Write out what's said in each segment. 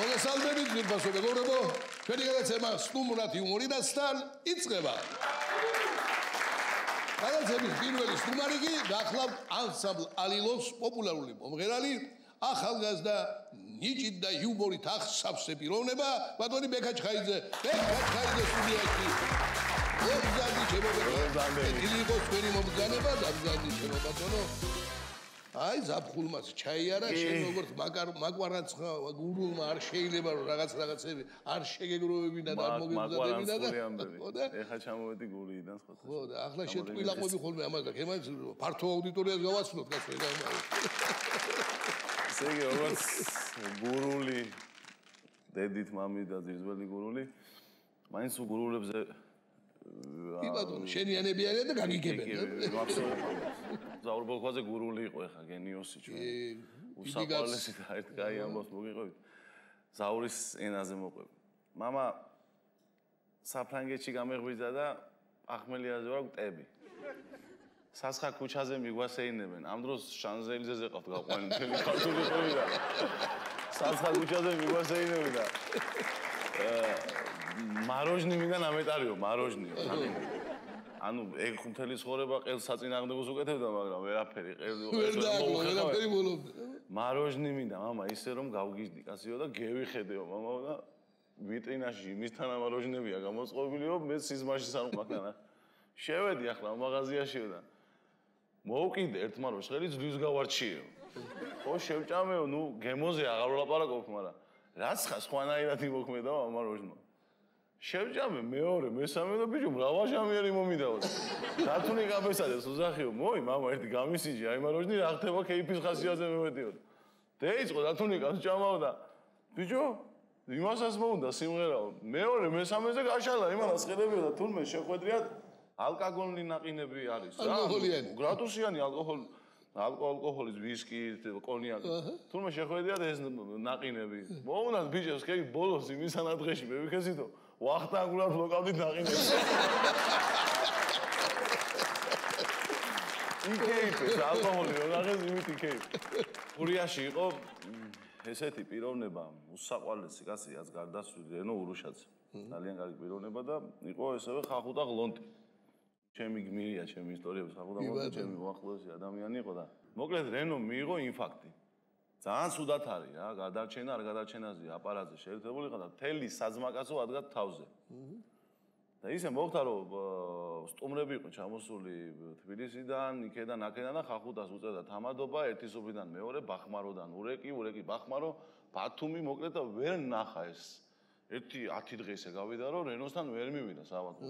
მოგესალმებით ძვირფასო მეგობრებო, ჩვენი გადაცემა სტუმრად იუმორიდან იწყება. გადაცემის პირველი სტუმარი კი გახლავთ ანსამბლ ალილოს პოპულარული მომღერალი, ახალგაზრდა ნიჭით და იუმორით ახსავსე პიროვნება, ბატონი ბექა ჩხაიძე. ბექა ჩხაიძე სტუდიაში. მოგზაურდი შემოგეძლო. ეთილი იყოს თქვენი მომგანება, ზამზადი შემოგაწონო. აი ზაფხულმაც ჩაი არა შენ როგორც მაგვარაცხა გურულმა არ შეიძლება რომ რაღაცები არ შეგეგროვებინა და არ მოგებზადებინა და ეხა ჩამოვედი გურიდან სხვა ხო და ახლა შეტყვილაყვები ხოლმე ამას და ხემაც ფართო აუდიტორიას გავაცნოთ კაცო და ესე იგი როგორც გურული დედით მამი და ძირზველი გურული მაინც უგურულებზე იბადონ შენიანები არიან და გაგიგებენ ზაურბოლქვაზე გურული იყო ეხა გენიოსი ჩვენ უსაყვარლესი და ერთ კაი ამბავს მოგიყვებით ზაურის ენაზე მოყვები მამა საფრანგეთში გამეღვიძა და ახმელიაზე ვარ მტები სასხა ქუჩაზე მიგვასეინებენ ამ დროს შანზელიზეზე ყავთ გაყვანი მთელი ქართული ყვები და სასხა ქუჩაზე მიგვასეინებენ და მაროჟნი მინდა ნამეტარიო მაროჟნიო ანუ ეგ ხუნთელი ცხოვრება ყელს საწინააღმდეგოს უკეთებდა მაგრამ ვერაფერი ვერაფერი ბოლომდე მაროჟნი მინდა მამა ისე რომ გავგიჟდი კაციო და გევიხედეო მამა და ვიტრინაში იმისთან მაროჟნებია გამოწყობილიო მე სიზმარში სამყარო შევედი ახლა მაღაზიაში და მოვკიდე ერთ მაროჟს ხელი ძვლის გავარჩიეო ხო შევჭამეო ნუ გემოზე აღარ ვლაპარაკობ მაგრამ რაც ხა სხვანაირად იმოქმედა მაროჟნო შევჭამე მეორე მესამე და ბიჭო მრავალჟამიერი მომიდაო დათუნი გაბესადეს უზახიო მოი მამა ერთი გამისიჯი აი მაროჟნი რა ხდება кейფის ხასიათზე მევედიო დაიწყო დათუნი გასჭამაო და ბიჭო იმასაც მოუნდა სიმღერაო მეორე მესამეზე გაშალა იმანას ხედებიო და თურმე შეხვედრიათ ალკოგოლი ნაყინები არის რა გრადუსიანი ალკოჰოლის ვისკი კონიაკი თურმე შეხვედრიათ ეს ნაყინები მოუნდათ ბიჭებს კი ბოლოს იმისანა დღეში მე ვიქეზიდო ვახტანგულად ლოკავდით ნაყინებს იკეიფეს ალკოჰოლი რაღაცა იმით იკეიფ ყურიაში იყო ესეთი პიროვნება უსაყვარლესი კაცი რაც გარდაცვლილი რენო ურუშაძე ძალიან კარგი პიროვნება და იყო ესევე ხახუტა გლონტი ჩემი გმირია ჩემი ისტორიების ხახუტა გლონტი ჩემი უახლოესი ადამიანი იყო და მოკლედ რენო მიიღო ინფარქტი ძალიან სუდათ არის რა გადარჩენა არ გადარჩენაზე აპარატზე შეერთებული იყო და თელი საძმაკაცო ადგა თავზე და ისე მოხდა რომ სტუმრები იყო ჩამოსული თბილისიდან იქედან აქედან და ხახუტას უწევდა თამადობა ერთი სოფლიდან მეორე ბახმაროდან ურეკი ბახმარო ბათუმი მოკლედ და ვერ ნახა ეს ერთი 10 დღე ისე გავიდა რომ რენოსთან ვერ მივიდა საბათო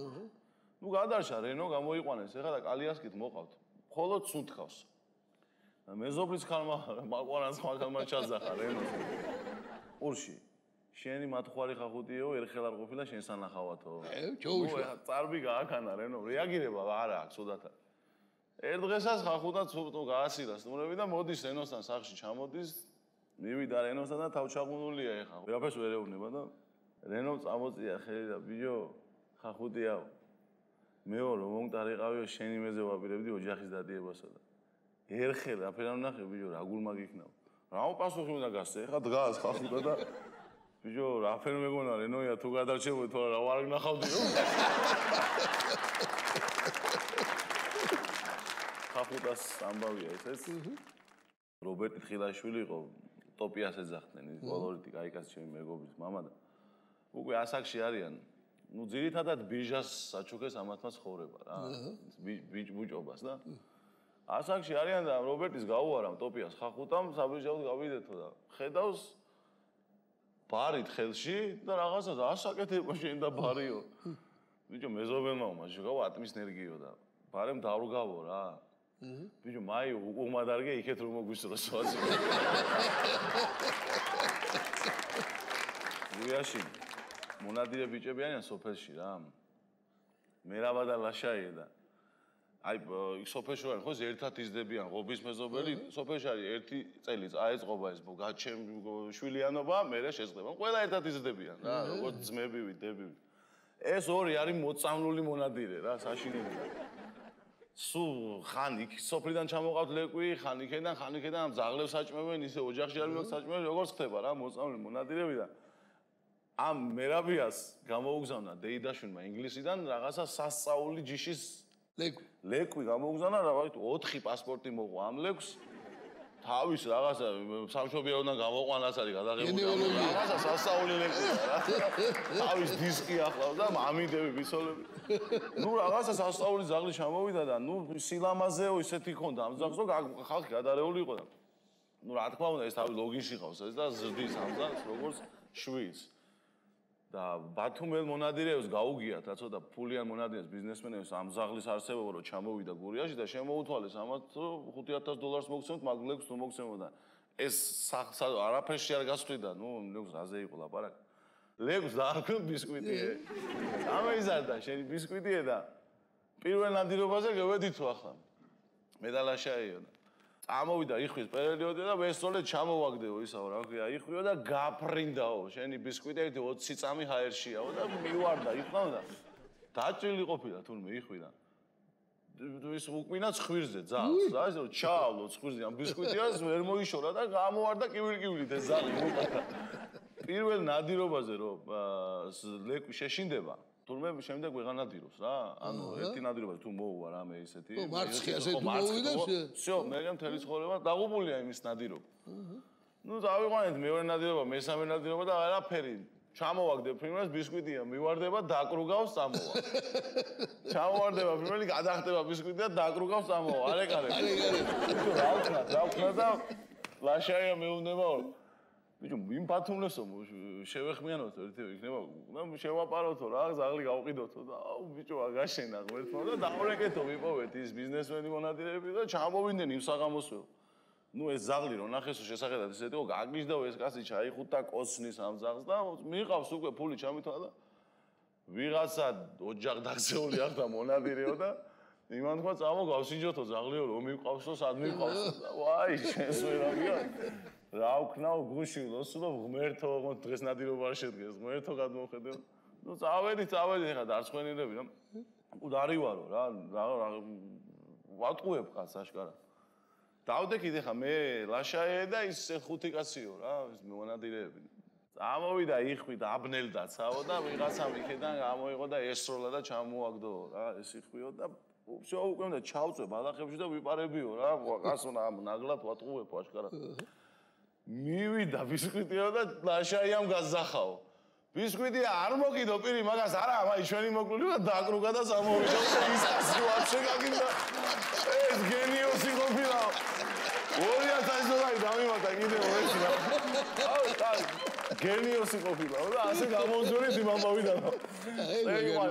ნუ გადარჩა რენო გამოიყვანეს ეხლა და კალიასკით მოყავთ მხოლოდ სუნთქავს მეზობლის ხალმა მაყვარანს ხალმა ჩაზახა რენოს ყურში შენი მათხვარი ხახუტიო ერხელ არ ყოფილა შენ სანახავათო ჩოუშვა წარბი გააქანა რენო რეაგირება არა აქვს ოდათა ერთ დღესაც ხახუტა ცოტა გაასირა სტუმრები და მოდის რენოსთან სახში ჩამოდის მივიდა რენოსთან და თავჩაღუნულია ეხა ვერაფერს ვერ ეუბნება და რენო წამოწია ხელი და ბიჭო ხახუტიაო მეო რომ მომტარიყავიო შენი მეზე ვაპირებდი ოჯახის დადიებასა და ერხელ რაფერ ნახე ბიჭო რა გულმა გიქნაო რა პასუხი უნდა გასცე ეხა დგას ხახუტა და ბიჭო რაფერ მეგონა რენოია თუ გადარჩებოდი თუ რა ვარ გნახავდიო ხახუტას ამბავია ეს რობერტი ხილაშვილი იყო ტოპიას ეძახდნენ ის კოლორიტი კაი კაცი ჩემი მეგობრის მამა და უკვე ასაკში არიან ნუ ძირითადად ბიჟას საჩუქეს ამათმა ცხოვრება რა ბიჭობას და ასაკში არიან და რობერტის გაუარა ტოპიას ხახუტამ საბიჟავთ გავიდეთო და ხედავს ბარით ხელში და რაღაცას ასაკეთება შენ და ბარიო ბიჭო მეზობელმა უმაშო გავა ატმისნერგიო და ბარემ დავრგავო რა ბიჭო მაი უმადარგე იქეთ რომ მოგვისწრო სვაზი გუიაში მონადირე ბიჭები არიან სოფელში რა მერავა და ლაშაია და აი სოფელში ვარ ხო ერთად იზრდებიან ღობის მეზობელი სოფელში არის ერთი წელი აეწყობა ეს გაჩემ შვილიანობა მერე შეწყდება ყველა ერთად იზრდებიან რა როგორც ძმებივი დებივი ეს ორი არის მოწამლული მონადირე რა საშინელი სულ ხან იქ სოფლიდან ჩამოყავთ ლეკვი, ხან იქიდან ზაღლებს საჭმევენ, ისე ოჯახში არ მივაქ საჭმევენ, როგორც ხდება რა, მოწამლი მონადირები და ამ მერაბიას გამოუგზავნა დეიდაშვილმა ინგლისიდან რაღაცა სასწაული ჯიშის ლეკვი გამოუგზავნა, რა 4 პასპორტი მოყვა ამ ლეკვს. თავის რაღაცა სამშობიაროდან გამოყვანას არის გადაღებული რაღაცა სასწაული ლეკვი რა. თავის დისკი ახლავს და მამიდები ბიცოლები. ნუ რაღაცა სასწაული ზაღლი ჩამოვიდა და ნუ სილამაზეო ისეთი ქონდა ამ ზაღს რომ ხალხი გადარეული იყო და ნუ რა თქმა უნდა ეს თავი ლოგინში ყავს ეს და ზრდის ამ ზაღს როგორც შვიდს. და ბათუმელ მონადირეებს გაუგიათ რა ცოტა ფულიან მონადირეებს ბიზნესმენებს ამ ზაღლის არსებობა რომ ჩამოვიდა გურიაში და შემოუთვალეს ამათ $5,000 მოგცემთ მაგ ლეკვს თუ მოგცემოდა ეს არაფერში არ გასვლიდა ნუ ლეკვს რაზე იყო ლაპარაკი ლეკვს დაარქვენ ბისკვიტიე ამეიზარდა შენი ბისკვიტიე და პირველ ნადირობაზე გავედი თუ ახლა მე და ლაშაიო ამოვიდა იხვის პერიოდი და ვესწოლე ჩამოვაგდეო ისაო რა ქვია იხვიო და გაფრინდაო შენი ბისკვიტი 20 წამი ჰაერშიაო და მივარდა იყვნა და დაჭრილი ყოფილა თურმე იხვიდა ის უკმინა ცხვირზე ძაღლს რა ისე ჩაავლო ცხვირზე ამ ბისკვიტიას ვერ მოიშორა და გამოვარდა კივილ-კივილით ეს ძაღლი უკათა პირველ ნადირობაზე რომ ლეკვი შეშინდება თურმე შემდეგ ვეღარ ნადირობს რა ანუ ერთი ნადირობაზე თუ მოუვა რამე ისეთი მარცხი ასე თუ მოვიდა всё მე მთელი ცხოვრება დაღუპულია იმის ნადირობა ნუ დავიყვანეთ მეორე ნადირობა მესამე ნადირობა და არაფერი ჩამოვაგდე ფრინველს ბისკვიტია მივარდება დაკრუგავს წამოვა ჩამოვარდება ფრინველი გადახტება ბისკვიტი და დაკრუგავს წამოვა არეკარე რა ვქნა და ლაშაია მეუნდება ბიჭო იმ ბათუმლესო შევეხმიანოთ ერთები იქნება და შევაპაროთო რა ზაღლი გავყიდოთო და აუ ბიჭო აგაშენა ღმერთმა და დავრეკეთო ვიპოვეთ ის ბიზნესმენი მონადირეები და ჩამოვიდნენ იმ საღამოსვეო ნუ ეს ზაღლი რო ნახესო შესახედად ისეთიო გაგიჟდაო ეს კაცი ჩაიხუტა კოცნის ამ ზაღს და მიიღავს უკვე ფული ჩამითვა და ვიღაცა ოჯახ დაგზეული ახლა მონადირეო და იმან თქვა წამო გავსინჯოთო ზაღლიო რომ მიყავსო სად მიყავსო ვაი შენს ვერაგია რა ვქნაო გუში ლოსულო ღმერთო დღეს ნადირობა არ შედგეს ღმერთო გადმოხედე ნუ წავედი ხა დარცხვენილები რა უდარივარო რა ვატყუებ ხას აშკარა დავდექით ხა მე ლაშაე და ის ხუთი კაციო რა ეს მონადირეები ამოვიდა იხვი და აბნელდაცაო და ვიღაცამ იქიდან გამოიღო და ესროლა და ჩამოაგდო რა ეს იხვიო და всё უკვე უნდა ჩავწვე ბალახებში და ვიპარებიო რა გასონა ამ ნაგლად ვატყუებ აშკარა მივიდა ბისკვიტიო და ლაშაიამ გაზახაო ბისკვიტი არ მოგიდო პირი მაგას არა მაი ჩვენი მოკლული და დაკრუგა და სამოვიდა ის ასე ვაფშე გაგინდა ეს გენიოსი ყოფილა 2000 დოლარი დამიმატა კიდევ ეს რა აუ გენიოსი ყოფილა და ასე გამოვზურით იმ ამბავიდან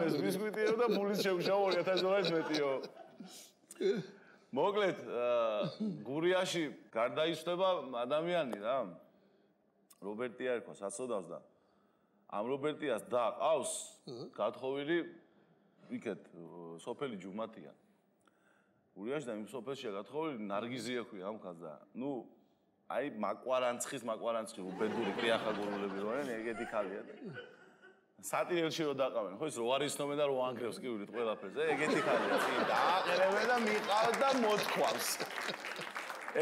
ეს ბისკვიტიო და ფულით შევშავო 2000 დოლარს მეტიო მოკლედ გურიაში გარდაიცვალა ადამიანი რა რობერტია ერქვა საცოდავს და ამ რობერტიას და ყავს გათხოვილი იქეთ სოფელი ჯუმათია გურიაში და იმ სოფელშია გათხოვილი ნარგიზია ქვია ამ ხაზ და ნუ აი მაკვარანცხი უბედური კრიახაგურულები რო არიან ეგეთი ხალია და სატირელში რო დაყავენ ხო ის რო არისნობენ და რო ანგრევს კივილით ყველაფერზე ეგეთი ხალია დააყერებენ და მიყავს და მოთქვამს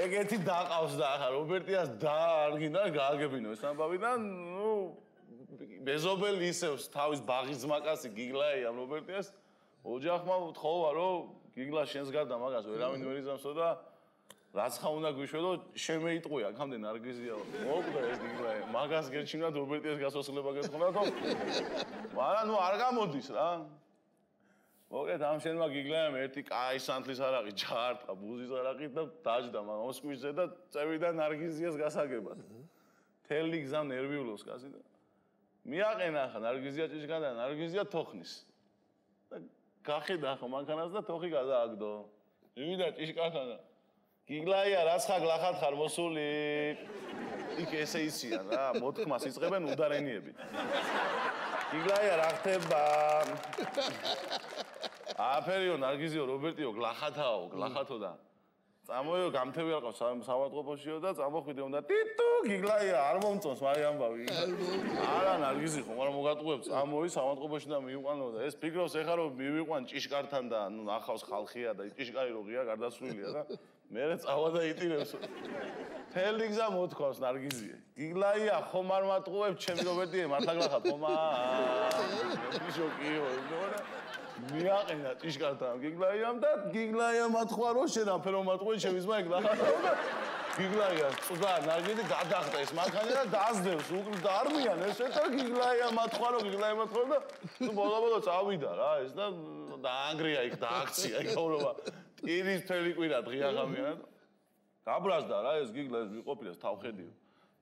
ეგეთი დაყავს და ახლა რობერტიას და არ გინდა გააგებინო ეს ამბავი და ნუ მეზობელი ისევ თავის ბაღის ძმაკაცი გიგლაი ამ რობერტიას ოჯახმა უთხოვა რომ გიგლა შენს გარდა მაგას ვერავინ ვერ იზამსო და რაც ხა უნდა გვიშვედო შემეიტყვი აქამდე ნარგიზია მოკვდა ეს გიგლაი მაგას გერჩინა რობერტიას გასასვლელება გეთხნა თო მაგრამ ნუ არ გამოდის რა მოგეთ ამ შენმა გიგლაიმ ერთი კაი სანთლის არაყი ჩაარტყა ბუზის არაყით და დაჯდა მაგ მოსკვიჟზე და წევიდა ნარგიზიას გასაგებად თელი გზა ნერვიულობს კაცი და მიაყენა ხა ნარგიზია ჭიშკა და ნარგიზია თოხნის და გახედა ხა მანქანას და თოხი გადააგდო მივიდა ჭიშკასთან და გიგლაია რაც ხა გლახად ხარ მოსული იქ ესე იციან რა მოთქმას იწყებენ უდარენიებით გიგლაია რა ხდება აფერიო ნარგიზიო რობერტიო გლახათაო გლახათო და წამოიო გამთები არ ყავს სამავთყოფოშიო და წამოხვიდე უნდა ტიტუ გიგლაია არ მომწონს მაგ ამბავი. არა ნარგიზი ხო მაგრამ მოგატყუებ წამოი სამავთყოფოში და მივიყვანო და ეს ფიქრობს ეხლა რომ მივიყვან ჭიშკართან და ნუ ახავს ხალხია და ჭიშკარი რო ღია გარდაცვლილია და მერე წავა და იტირებს. თელი გზა მოთქვავს ნარგიზი. გიგლაია ხომ არ მატყუებ ჩემი რობერტიე მართლა გახარ ხომ შოკიო ნორა მიაყენა ჭიშკართან გიგლაიამ და გიგლაიამ ათქვა რომ შენ აფერო მატყვე ჩემი ზმა ეგ ნახარ და გიგლაია წუდა ნარგიზი გადახტა ეს მანქანა და დაასდევს უკრ და არ მიან ეს და გიგლაიამ ათქვა რომ გიგლაიამ ათქვა და თუ ბოლო წავიდა რა ეს და დაანგრია იქ დააქცია იქ ხაურობა ტირის თელი კვირა დღია ღამეა გაბრაზდა რა ეს გიგლა ეს ვიყოფილეს თავხედიო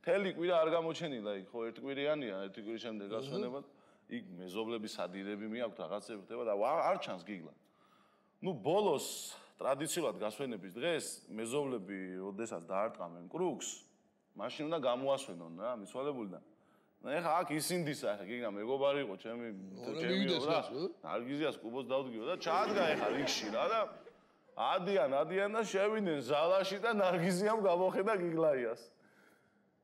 თელი კვირა არ გამოჩენილა იქ ხო ერთკვირიანია ერთი კვირის შემდეგ გასვენება იქ მეზობლების ადირები მიაქვთ რაღაცები ხდება და არ ჩანს გიგლა. ნუ ბოლოს ტრადიციულად გასვენების დღეს მეზობლები ოდესაც დაარტყამენ კრუგს, მაშინ უნდა გამოასვენონ რა მიცვალებულიდან. ეხა აქ ისინდისა ეხა გიგლა მეგობარი იყო ჩემი რა. ნარგიზიას კუბოს დავდგიო და ჩაადგა ეხა რიგში რა და ადიან და შევიდნენ ზალაში და ნარგიზიამ გამოხედა გიგლაიას.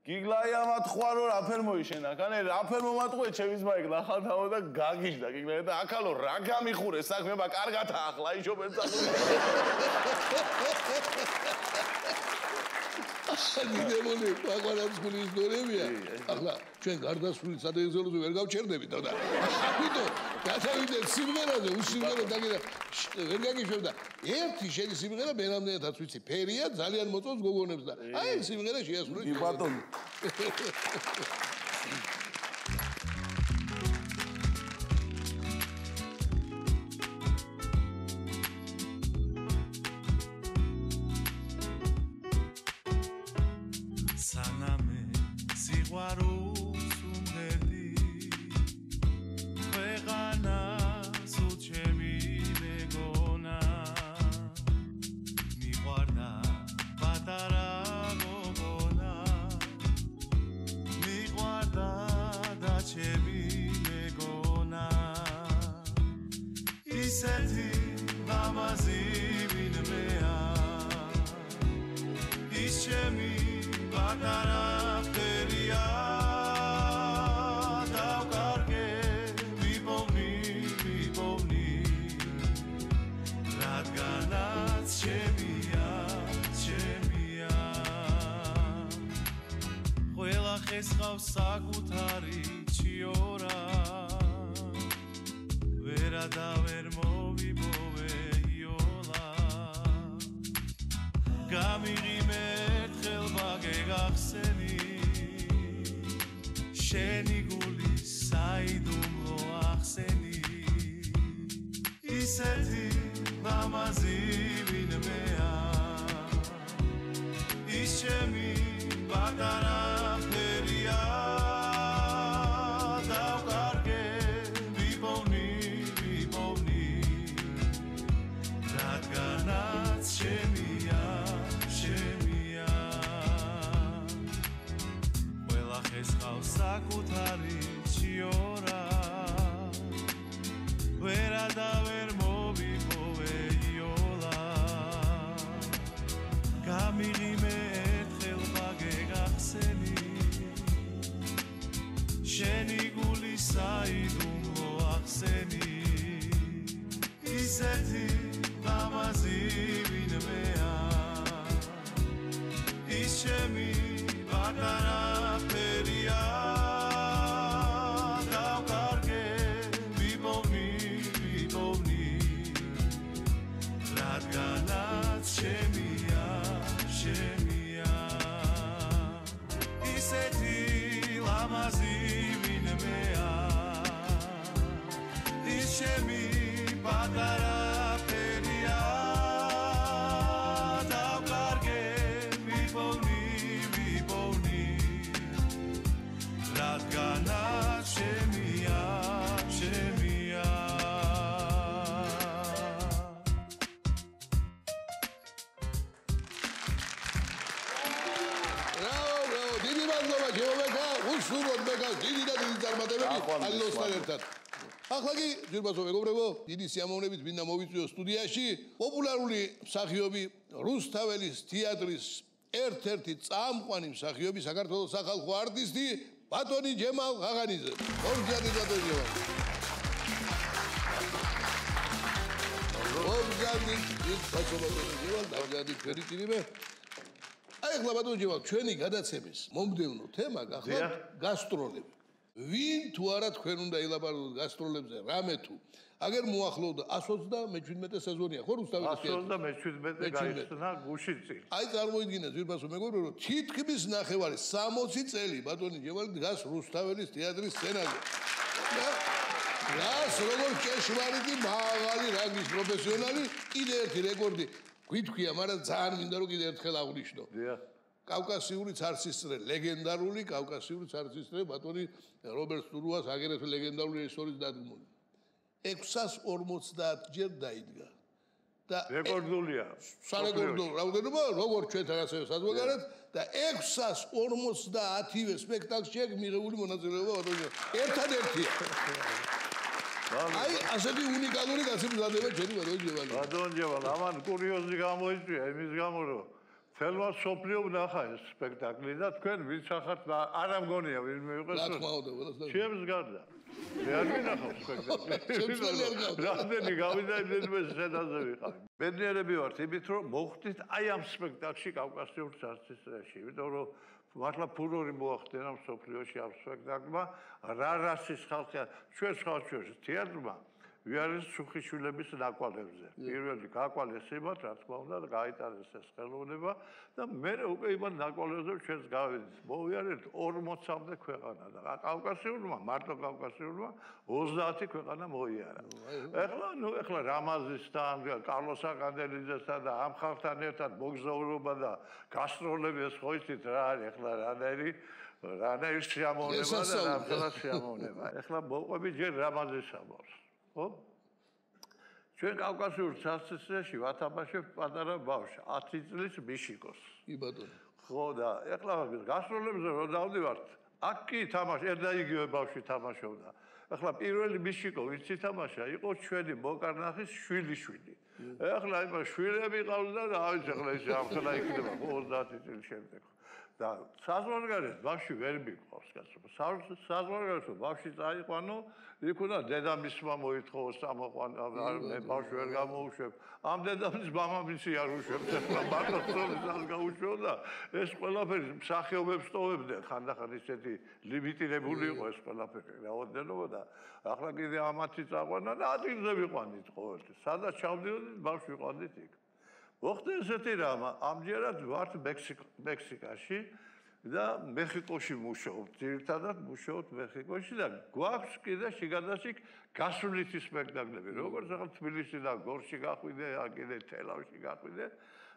გიგლაიამ ათქვა რომ რაფერ მოიშენა, კანე რაფერ მომატყუე ჩემი ზმა იქ ნახალთაო და გაგიჟდა გიგლაია და აქალო რა გამიხურე საქმეება კარგათა ახლა იშობენ საქმე. დიდებული პაკვარებს გულის დორებია. ახლა ჩვენ გარდასვლით სადეზოლოზე ვერ გავჩერდებით და ამიტომ გადავიდეთ სიმღერაზე, უსიმღერო დაგიდა ვერ გაგიშვებდა. ერთი შენი სიმღერა ბერამდენათაც ვიცი, ფერია ძალიან მოწონს გოგონებს და აი სიმღერა შეასრულეთ. კი ბატონო. საკუთარი ჩიორა ვერა და ვერ მოვიპოვე იოლა გამიღიმე ხელმა გეგახსენი შენი გული საიდუმლო ახსენი ისეთი ლამაზი ვინმეა ის ჩემი პატარა საკუთარი ჩიორა ვერა და ვერ მოვიპოვე იოლა გამიღიმე ხელმა გეგახსენი შენი გული საიდუმლო ახსენი ისეთი ლამაზი ვინმეა ის ჩემი პატარა ახლა კი ძირბასო მეგობრებო, დიდი სიამოვნებით მინდა მოვიწვიო სტუდიაში პოპულარული მსახიობი რუსთაველის თეატრის ერთ-ერთი წამყვანი მსახიობი საქართველოს სახალხო არტისტი ბატონი ჯემალ ღაღანიძე. ორჯერ ბატონი ჯემალ. აი ახლა ბატონო ჯემალ, ჩვენი გადაცემის მომდევნო თემა გახლავთ გასტროლები. ვინ თუ არა თქვენ უნდა ილაპარაკოთ გასტროლებზე, რამე თუ აგერ მოახლოვდა 127 სეზონია, ხო რუსთაველის თეატრი? 127 გაიხსნა გუშინ წინ. აი წარმოიდგინეთ ძვირფასო მეგობრებო, რომ თითქმის ნახევარი 60 წელი ბატონი ჯემალი დგას რუსთაველის თეატრის სცენაზე. რას როგორ ჭეშმარიტი მაღალი რანგის პროფესიონალი, კიდე ერთი რეკორდი გვითქვია, მაგრამ ძალიან მინდა რომ კიდე ერთხელ აღვნიშნო. კავკასიური ცარცისწრე, ლეგენდარული კავკასიური ცარცისწრე ბატონი რობერტ სტურუას აგერეთვე ლეგენდარული რეჟისორის დადგმული. 650 ჯერ დაიდგა. და რეკორდულია. სარეკორდო რაოდენობა, როგორც ჩვენთან ასევე საზღვარგარეთ და 650-ვე სპექტაკლში აქვს მიღებული მონაწილეობა ბატონი. ერთადერთია. აი, ასეთი უნიკალური კაცი მზადდება ჩემი ბატონი ჯემალი. ბატონი ჯემალი, ამან კურიოზი გამოიწვია იმის გამო, რომ თელმა სოფლიო ნახა ეს სპექტაკლი და თქვენ ვინც ახართ არ ამგონია ვინ მიიღეს. რა თქმა უნდა, ყველასთან. ჩემს გარდა. მე არ მინახავს სპექტაკლი. რამდენი გავიდა იმდენიმე შედაზე ვიყავი. ბედნიერები ვართ იმით, რომ მოხვდით აი ამ სპექტაკლში კავკასიურ ცარცისტრეში, იმიტომ რომ მართლა ფურორი მოახდინა სოფლიოში ამ სპექტაკლმა, რა რასის ხალხია, ჩვენ ხალხში თეატრმა ვიარეს სუხიშვილების ნაკვალებზე. პირველი გაკვალეს იმათ, რა თქმა უნდა, და გაიტანეს ეს ხელოვნება და მე უკვე იმათ ნაკვალებზე ჩვენს გავედით. მოვიარეთ 40-მდე ქვეყანა და კავკასიურმა, მარტო კავკასიურმა 30 ქვეყანა მოიარა. ეხლა რამაზისთან, კარლოს აკანდელიძესთან და ამ ხალხთან ერთად მოგზაურობა და გასტროლები ეს ხო იცით რა არის ეხლა რანაირი სიამოვნება და რამხელა სიამოვნება. ეხლა მოყვები ჯერ რამაზის ამბავს. ხო? ჩვენ კავკასიურ ცარცისტრეში ვათამაშებთ პატარა ბავშვს, 10 წლის მიშიკოს. კი ბატონო. ხო და ეხლა გასტროლებზე რო დავდივართ, აქ კი თამაში, ერთ და იგივე ბავშვი თამაშობდა. ეხლა პირველი მიშიკო ვინც ითამაშა, იყო ჩვენი მოკარნახის შვილიშვილი. ეხლა იმას შვილები ყავდა და აი ეხლა ის ამხელა იქნება 30 წლის შემდეგ. და საზღვარგარეთ ბავშვი ვერ მიყვავს კაცო. საზღვარგარეთო ბავშვი წაიყვანო, იქ უნდა დედამისმა მოითხოვოს ამოყვანა, მე ბავშვი ვერ გამოუშვებ. ამ დედამისს მამამისი არ უშვებს, ეხლა მარტო სწორად გაუშვო და ეს ყველაფერი მსახიობებს ტოვებდნენ, ხანდახან ისეთი ლიმიტირებული იყო ეს ყველაფერი, რაოდენობა და ახლა კიდე ამათი წაყვანა და ადგილზე ვიყვანით ყოველთვის. სადაც ჩავდიოდით, ბავშვი ვიყვანით იქ. მოხდა ესეთი რამ, ამჯერად ვართ მექსიკაში და მეხიკოში მუშაობთ, ძირითადად მუშაობთ მეხიკოში და გვაქვს კიდე შიგადაში გასვლითი სპექტაკლები, როგორც ახლა თბილისიდან გორში გახვიდე, კიდე თელავში გახვიდე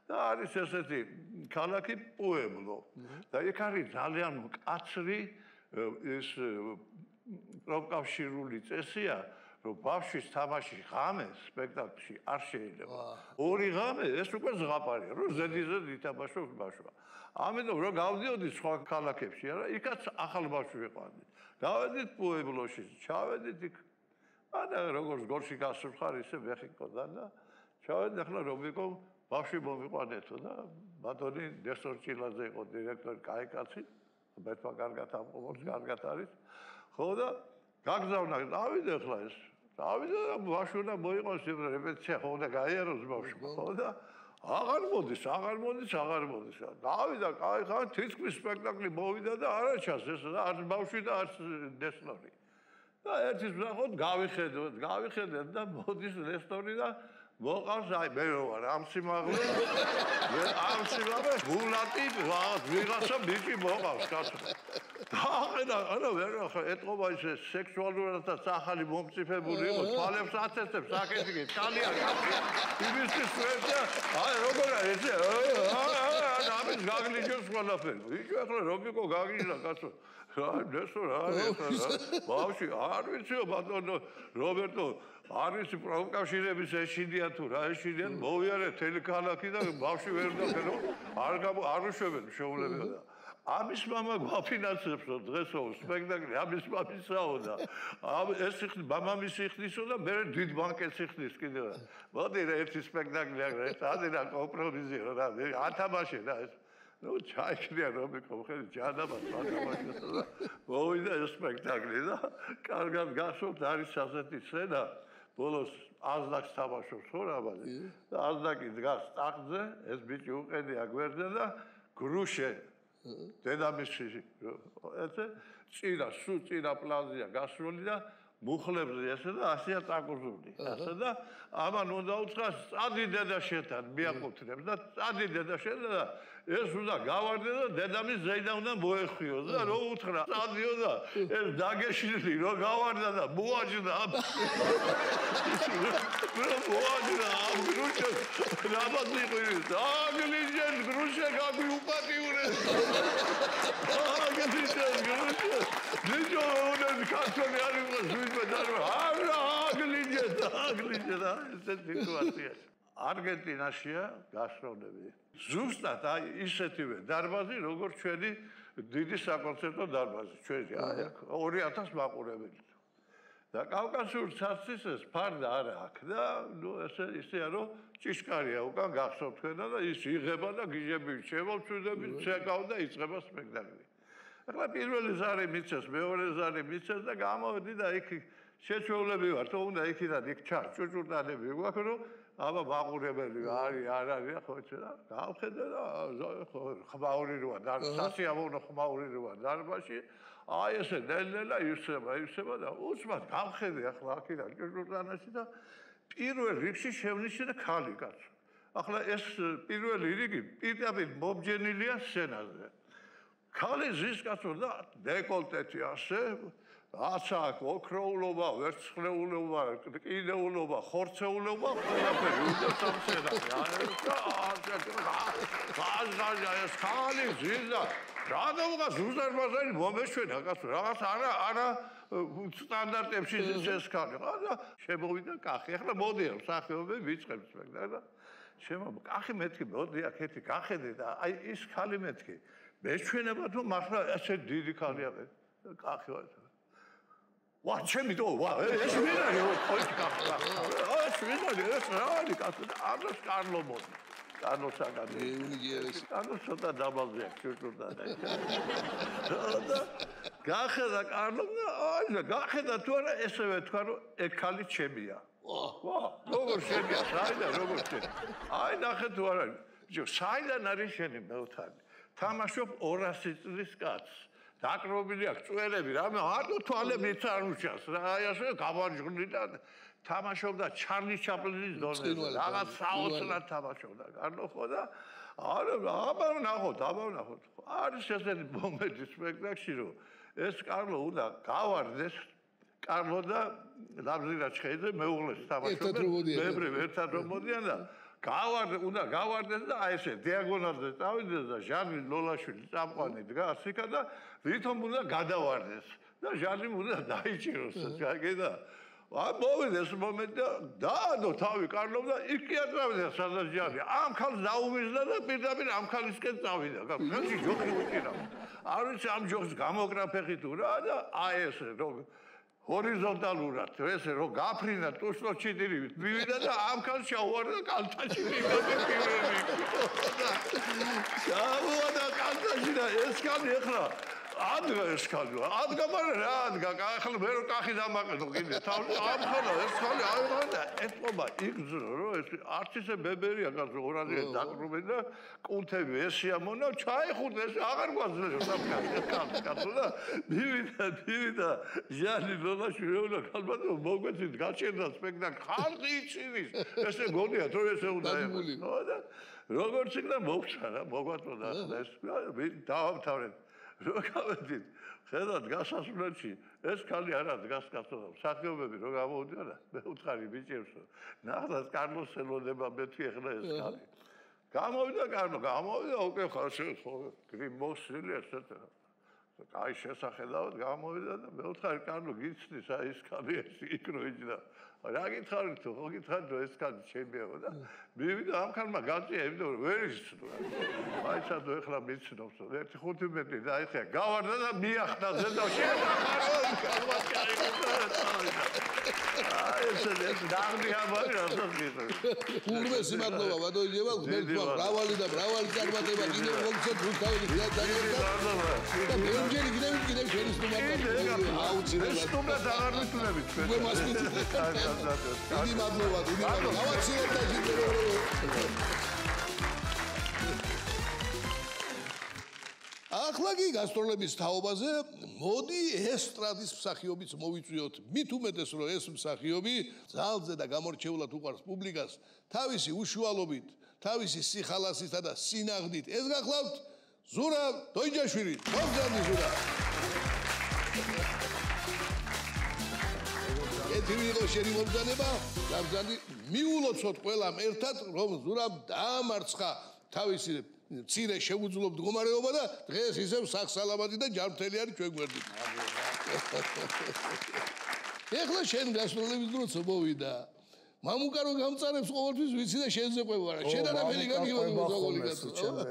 და არის ესეთი ქალაქი პუებლო და იქ არის ძალიან მკაცრი ეს პროფკავშირული წესია, რომ ბავშვის თამაში ღამე სპექტაკლში არ შეიძლება. ორი ღამე ეს უკვე ზღაპარია, რომ ზედიზედ ითამაშოს ბავშვა. ამიტომ რომ გავდიოდი სხვა ქალაქებში, არა, იქაც ახალ ბავშვი ვიყვანით. გავედით პუებლოში, ჩავედით იქ. და როგორც გორში გასულხარ, ისე მეხიკოდან და ჩავედით ახლა რომ ვიყო ბავშვი მომიყვანეთო და ბატონი ნესტორ ჭილაძე იყო დირექტორი, კაი კაცი, მეთქვა კარგად ამყობს, კარგად არის. ხო და გაგზავნა, დავიდე ახლა ეს დავიდე და ბავშვი უნდა მოიყოს რეპეტიცია, ხო და გაიაროს ბავშვი, ხო და აღარ მოდის. დავიდა, კაი ხარ, თითქმის სპექტაკლი მოვიდა და არა ჩანს ეს და არც ბავშვი და არც ნესტორი. და ერთის ნახოთ, გავიხედეთ და მოდის ნესტორი და მოყავს, აი მე ვარ ამ სიმაღლე. ამ სიმაღლე გულატი ვიღაცა ბიჭი მოყავს, კაცო. და არა ვერ ეტყობა ის სექსუალურადაც ახალი მომწიფებული იყო, თვალებს აცეცებს, აქეთიკე, კალია, იმისთვის ვერდა, აი როგორ არის ეს? ამის გაგლიჯოს ყველაფერი. ვიჭო ახლა რომიკო გაგლიჯდა, კაცო. რა ნესტორ არის ბავშვი, არ ვიციო ბატონო რობერტო, არ ვიცი პროფკავშირების ეშინია თუ რა ეშინია, მოვიარე თელი ქალაქი და ბავშვი ვერ დაფერო, არ უშვებენ შეულებოდა. ამის მამა გვაფინანსებსო დღესო სპექტაკლი ამის მამისაო და ეს მამამისი ხდისო და მე დიდ ბანკეტს ხდის კიდევ მოდი რა ერთი სპექტაკლი აღარ ეს ადი რა კომპრომისიო რა ათამაშე რა ეს ნუ ჩაიქნია რომ მეკოხელი ჯადაბას ათამაშესა და მოვიდა ეს სპექტაკლი და კარგად გასვოთ არის ასეთი სცენა ბოლოს აზდაკს თამაშობს ხო რა ბადი და აზდაკი დგას ტახტზე ეს ბიჭი უყედია გვერდზე და გრუშე დედამისი ესე ჭირა სულ ჭირა პლაზია გასროლი და მუხლებზე ესე და ასეა წაკუზული ასე და ამან უნდა უცხას წადი დედაშენთან მიაკუთვნებს და წადი დედაშენთან და ეს უნდა გავარდე და დედამის ზედა უნდა მოეხვიო და რო უთხრა წადიო და ეს დაგეშინდი რო გავარდა და მოაჯდა რო მოაჯდა გრუშე რაბაზი ყირის აგლიჯენ გრუშე გაგიუპატიურე აგლიჯენ გრუშე ძიჯო უნდა კაცონი არის ზუიძე და არა აგლიჯენ ეს სიტუაცია არგენტინაშია გასროლები ზუსტად აი ისეთივე დარბაზი როგორც ჩვენი დიდი საკონცერტო დარბაზი ჩვენი აი 2000 მაყურებელი და კავკასიურ ცაცის ეს ფარდა არა აქვს და ნუ ისეა რომ ჭიშკარია უკან გახსოვთ თქვენა და ის იღება და გიჟები შემოვწვდები ცეკავ და იწყება სპექტაკლი ახლა პირველი ზარი მიცეს მეორე ზარი მიცეს და გამოვედი და იქ შეჩვეულები ვარ თო უნდა იქიდან იქ ჭურჭურდანები გვაქვს რომ აბა მაყურებელი არის არ არის ხო იცი რა გავხედე და ხმაური როა და სასიამოვნო ხმაური როა დარბაში აი ესე ნელ-ნელა ივსება და უცბად გავხედე ახლა აქედან ჭურჭურდანაში და პირველ რიგში შევნიშნე ქალი კაცი ახლა ეს პირველი რიგი პირდაპირ მომჯენილია სცენაზე ქალი ზის კაცო და დეკოლტეთი ასე ასაკ ოქროულობა, ვერცხლეულობა, კიდეულობა, ხორცეულობა, ყველაფერი უნდა სამსენაში. ეს ქალი ზიზა, რადგან ზუზარმაზარი მომეშვენა კაცო, რაღაც არა სტანდარტებში ეს ქალი. და შემოვიდა კახი. ახლა მოდიან სახეობები ვიწყებს და კახი მეთქი, მოდი აქეთი გახედე და აი ის ქალი მეთქი. მეჩვენება თუ მართლა ესე დიდი ქალია კახი ვარ. ვა ჩემი დო ვა ეს ვინარი ხოჭი კახა ეს ვინარი ეს რალი კაცო ამას კარლო მოდი კარლო საგადე უნიგიერეს კარლო ცოტა დაბალზეა ჭურჭურდა და გახედა კარლო და გახედა თუ არა ესევე თქვა რომ ეგ ქალი ჩემია ვა როგორ შემია საიდან როგორ შენ აი ნახე თუ არა ბიჭო საიდან არის შენი მეუთხარი თამაშობ 200 წლის კაცს დაკრობილი აქვს წვერები რამე არტო თვალებიც არ უჩას რა აი ასე გავარჯღნი და თამაშობდა ჩარლი ჩაპლინის დონეზე რაღაც საოცრად თამაშობდა კარლო ხო და აბა ნახოთ არის ესეთი მომენტი სპექტაკლში რომ ეს კარლო უნდა გავარდეს კარლო და ლაბზირა ჩხეიძე მეუღლეს თამაშობდა მებრე ერთად რომ მოდიან და უნდა გავარდეს და აი ესე დიაგონალზე წავიდეს და ჟანი ლოლაშვილი წამყვანი დგას იქა და ვითომ უნდა გადავარდეს და ჟანი უნდა დაიჭიროს გაიგე მოვიდა ეს მომენტი და დაადო თავი კარლომ და იქ კი არ წავიდა სადაც ჟანი ამ ქალს დაუმიზდა და პირდაპირ ამ ქალისკენ წავიდა გასი ჯოხი უჭირა არ ვიცი ამ ჯოხს გამოგრაფეხი თუ რა და აი ესე რომ ჰორიზონტალურად ესე რომ გაფრინა ტუშლო ჩიტირივით მივიდა და ამ ქალს ჩაუვარდა კალთაში მივიდა პირველი ჩაუვარდა კალთაში და ეს ქალი ახლა ადგა ეს ქალი ადგა მაგრამ რა ადგა ახლა მე რო კახი დამაყენო კიდე თავი ამ ხანა ეს ქალი აიღა ეთყობა იგზრო რომ ეს არც ისე ბებერია კაცო ორაზე დაკრუბენ და კუნთები ესიამონა ჩაიხუტა ეს აღარ გვაძლევს სამკაცო კაცო და მივიდა ჟანი ლოლაშვილი ქალბატონო მოგვეცით გაჩერდა სპექტაკლი ხალხი იცინის ესე გონია თუ ესე უნდა ხო და როგორც იქნა მოვჩა რა მოგვაწოდა ეს დავამთავრეთ რო გავედით ხედავთ გასასვლელში ეს ქალი არა დგას კაცო სახეობები რო გამოვიდა და მე უთხარი ბიჭებსო ნახდას კარლოს ელოდება მეთქი ახლა ეს ქალი გამოვიდა კარლო გამოვიდა უკვე ხო გრიმოსილი ესეთა კაი შესახედავად გამოვიდა და მე უთხარი კარლო გიცნის აი ეს ქალი ეს იქ რო იჯდა რა გითხარით თუ ხო გითხარით რომ ეს კაცი ჩემია და მივიდა ამ ხანმა გაწია იმიტომ რომ ვერ იცნო აი სადო ეხლა მიცნობს 1.15 და ეხლა გავარდა და მიახტა ზედა აი ეს დაღდი ამბავი რასაც გითხარ უმრესი მადლობა ბატონო იევა გმერთმა მრავალი წარმატება კიდევ მოგცეთ რუსთავის და ბევრჯერ კიდევ შენის თუმარ აუცილებლად სტუმრად აღარ ვიტუნებით ჩვენ მე მასპინძით დიდი მადლობა გავაცილებ და ახლა კი გასტროლების თაობაზე მოდი ესტრადის მსახიობიც მოვიწვიოთ მით უმეტეს რომ ეს მსახიობი ძალზე და გამორჩეულად უყვარს პუბლიკას თავისი უშუალობით თავისი სიხალასითა და სინაღდით ეს გახლავთ ზურაბ დოიჯაშვილი მოგზავნი ზურაბ ეთივი იყო შენი მომზადება გამზადი მიულოცოთ ყველამ ერთად რომ ზურაბ დაამარცხა თავისი მცირე შეუძლო მდგომარეობა და დღეს ისევ სახსალამადი და ჯანმრთელი არის ჩვენ გვერდით. ეხლა შენ გასტროლების დროც მოვიდა. მამუკა რომ გამწარებს ყოველთვის ვიცი და შენზე ყვება რა. შენ არაფერი გაგივა მოგზაული კაცო.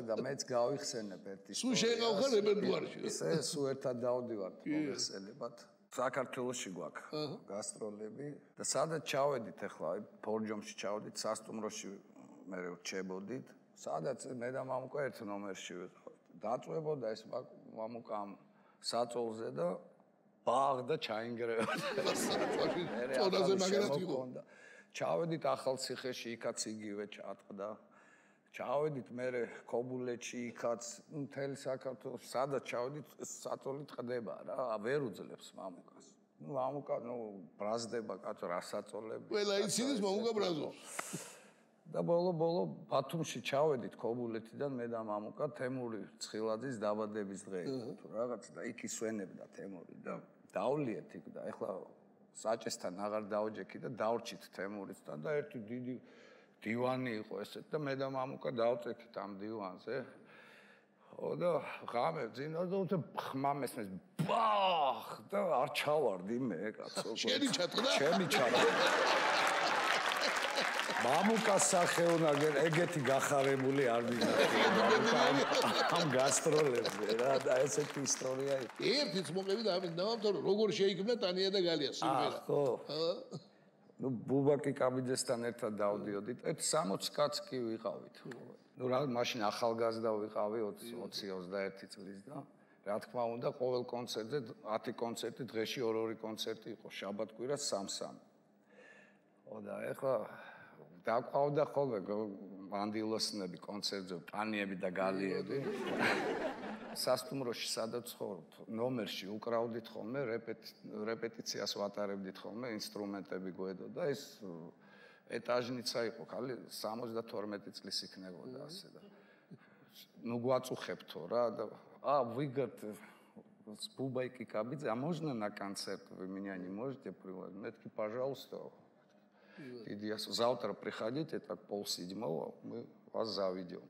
და მეც გავიხსენებ ერთი. სულ შეყავხარ რეპერტუარში. ისე სულ ერთად დავდივართ მოგეხსენებათ. საქართველოში გვაქვს გასტროლები და სადაც ჩავედით ახლა ფორჯომში ჩავედით სასტუმროში მე რჩებოდით სადაც მე და მამუკა ერთ ნომერში ვიყავით დაწვებოდა ეს მამუკა ამ საწოლზე და ბაღდა ჩაინგრევდა წონაზე მაგერად იყო ჩავედით ახალციხეში იქაც იგივე ჩატყდა ჩავედით მე ქობულეთში იქაც მთელი საქართველოს სადაც ჩავედით საწოლი ტყდება რა ვერ უძლებს მამუკას მამუკა ბრაზდება კაცო რა საწოლები ყველა იცის მამუკა ბრაზობს და ბოლო ბათუმში ჩავედით ქობულეთიდან მე და მამუკა თემური ცხილაძის დაბადების დღე თუ რაღაც და იქ ისვენებდა თემური და დავლიეთ იქ და ეხლა საჭესთან აღარ დავჯექი და დავრჩით თემურისთან და ერთი დიდი დივანი იყო ესეთ და მე და მამუკა დავწექით ამ დივანზე და ღამე ძინა და უთ ხმამეს მე ბახ და არ ჩავარდი მე კაცო შენი ჩატყდა ჩემი ჩატყდა მამუკას სახე უნდა ეგეთი გახარებული არ მიგახარებია ამ გასტროლებზე რა და ესეთი ისტორია ერთიც მოყევი და ამის დავამთავრო როგორ შეიქმნა ტანია და გალია სიმღერა ხო ბუბაკი კაბიძესთან ერთად დავდიოდით 60 კაც კი ვიყავით რა მაშინ ახალგაზრდა ვიყავი 20-21 წლის და რა თქმა უნდა ყოველ კონცერტზე 10 კონცერტი დღეში 2 კონცერტი იყო შაბათ-კვირა 3-3 და ეხლა დაყავდა ხოლმე ვანდილოსნები კონცერტზე პანიები და გალიები სასტუმროში სადაც ხოვთ ნომერში უკრავდით ხოლმე რეპეტიციას ვატარებდით ხოლმე ინსტრუმენტები გვედოდა ეს ეტაჟნიცა იყო ხალი 72 წლის იქნებოდა ასე და ну გვაწუხებთო რა და ვიგოთ Бубайки Кабидзе, а можно на концерт вы меня не можете приводить? Я такие, пожалуйста. Завтра приходите, так 6:30, мы вас заведем.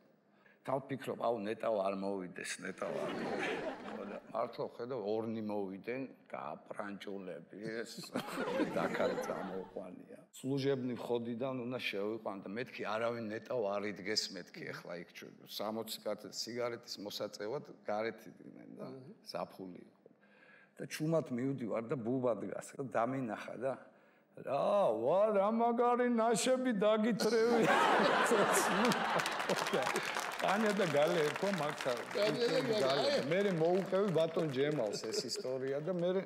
Там пикроб, нетал армовидес, нетал армовидес. Артlo ხედავ ორნი მოვიდნენ, გააფრანჭულები ეს დაკარეთ ამოყვანია. სლუჟებნი ხოდიდან უნდა შევიყვან და მეთქი არავინ ნეტავ არ იდგეს მეთქი ახლა იქ 60 კაცი სიგარეტის მოსაწევად გარეთ იდნენ და საფული იყო. და ჩუმად მივდივარ და ბუბა დგას და დამინახა და რა მაგარი ნაშები დაგითრევი. Tanya და გალე ხო მაგარ. მე მოუყევი ბატონ ჯემალს ეს ისტორია და მე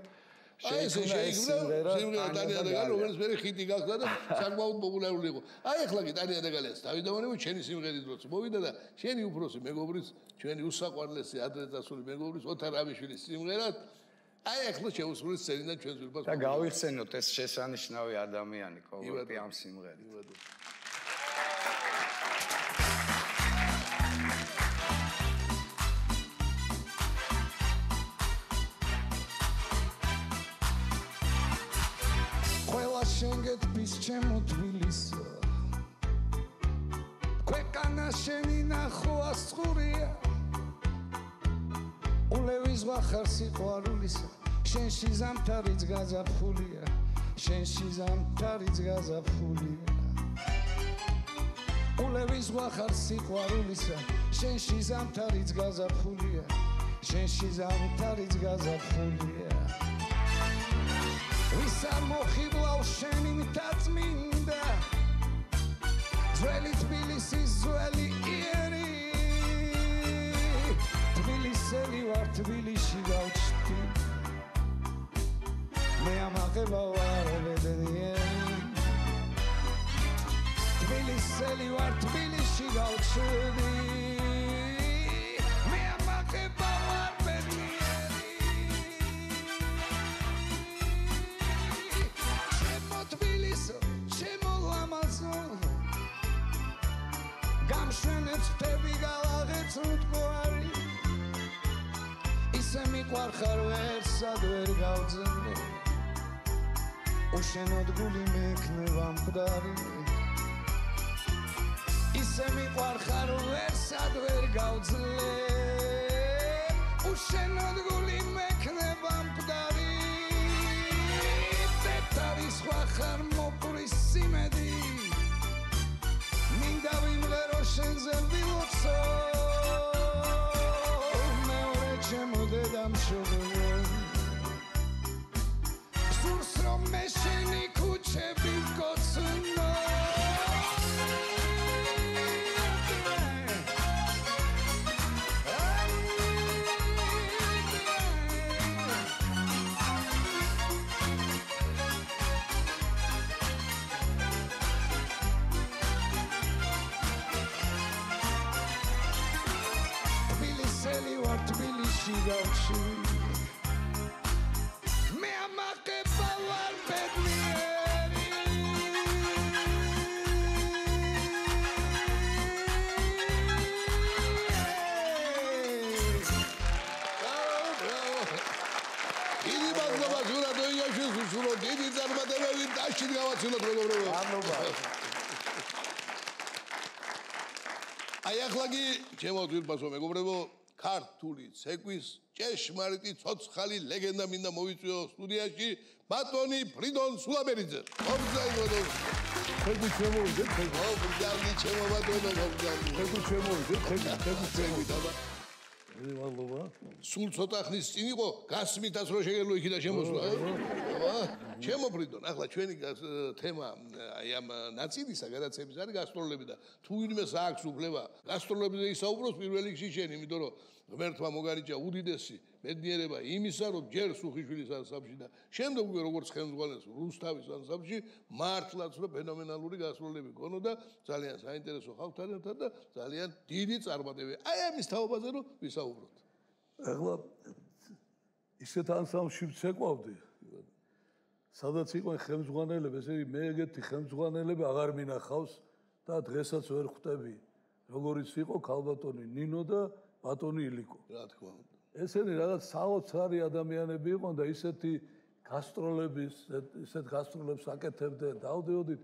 შეიქმნა Tanya და გალე რომელიც მე ხიტი გახდა და საკმაოდ პოპულარული იყო. აი ახლა კი Tanya და გალეს დავიდავანებო ჩვენი სიმღერის დროს მოვიდა და შენი უფროსი მეგობრის ჩვენი უსაყვარლესი ადრესასული მეგობრის ოთარ რამიშვილის სიმღერად აი ახლა შეუსრულეთ სცენიდან ჩვენს ვირბას და გავიხსენოთ ეს შესანიშნავი ადამიანი ყოველთვის ამ სიმღერით. შენგეთ bis ჩემო თბილისო ქვეყანა შენი ნახო ასწურია ულევის ვახარ სიყვარულისა შენში ზამთარიც გაზაფხულია შენში ზამთარიც გაზაფხულია ულევის ზღვა ხარ სიყვარულისა შენში ზამთარიც გაზაფხულია შენში ზამთარიც გაზაფხულია ვის არ მოხიბლავ შენი მთაწმინდა ძველი თბილისის ძველი იერი თბილისელი ვარ თბილისში გავჩდი მე ამაღება ვარ ბედნიერი თბილისელი ვარ თბილისში გავჩდი მე ამაღება ვარ ბედნიერი ჩემო თბილისო ჩემო ლამაზო გამშვენებს ფები გავაღეც უთგვარი ისე მიყვარხარ ვერსად ვერ გავძნე უშენოდ გული მექნება მკვდარი ისე მიყვარხარ ვერსად ვერ გავძლე უშენოდ გული მექნება მკვდარი ტეტარი სხვა ხარ მოპრის სიმედი მინდა ვიმღერო შენზე ვილოცო მეორე ჩემო დედამშობლო სურს რომ მე შენი ქუჩები ვკოცნო თბილისში გავჩვი მე ამაღება ვარ ბედნიერი დიდი მადლობა ზურაბეიაშვილს უშურო დიდი წარმატებები დაშით გავაცილოთ მეგობრებო აი ახლა კი ჩემო თვითფასო მეგობრებო ქართული ცეკვის ჭეშმარიტი ცოცხალი ლეგენდა მინდა მოვიწვიო სტუდიაში ბატონი ფრიდონ სულაბერიძე. მოგზაურდეთ. ხები შემოვიდეთ, ხები. მოგზაურდი ჩემო ბატონო, მოგზაურდი. ხები შემოვიდეთ, ხები დაბა. მადლობა. სულ ცოტა ხნის წინ იყო გასმითაც რო შეგეძლო იქიდან შემოსვლა. ჩემო ფრიდონ, ახლა ჩვენი თემა აი ამ ნაწილისა გადაცემის არის გასტროლები და თუ ვინმეს აქვს უფლება გასტროლებზე ისაუბროს პირველ რიგში შენ, იმიტომ რომ ღმერთმა მოგარიჭა უდიდესი მეცნიერება იმისა, რომ ჯერ სუხიშვილის ანსამბლში და შემდეგ უკვე როგორც ხელმძღვანელს რუსთავის ანსამბლში მართლაც რომ ფენომენალური გასტროლები გქონოდა ძალიან საინტერესო ხალხთანთან და ძალიან დიდი წარმატებები. აი ამის თაობაზე რომ ვისაუბროთ. ახლა ისეთ ანსამბლში ვცეკვავდი. სადაც იყვნენ ხელმძღვანელები, ესე იგი მე ეგეთი ხელმძღვანელები აღარ მინახავს და დღესაც ვერ ხვდები. როგორიც იყო ქალბატონი ნინო და ბატონი ილიკო. რა თქმა უნდა. ესენი რაღაც საოცარი ადამიანები იყვნენ და ისეთ გასტროლებს აკეთებდნენ. დავდეოდით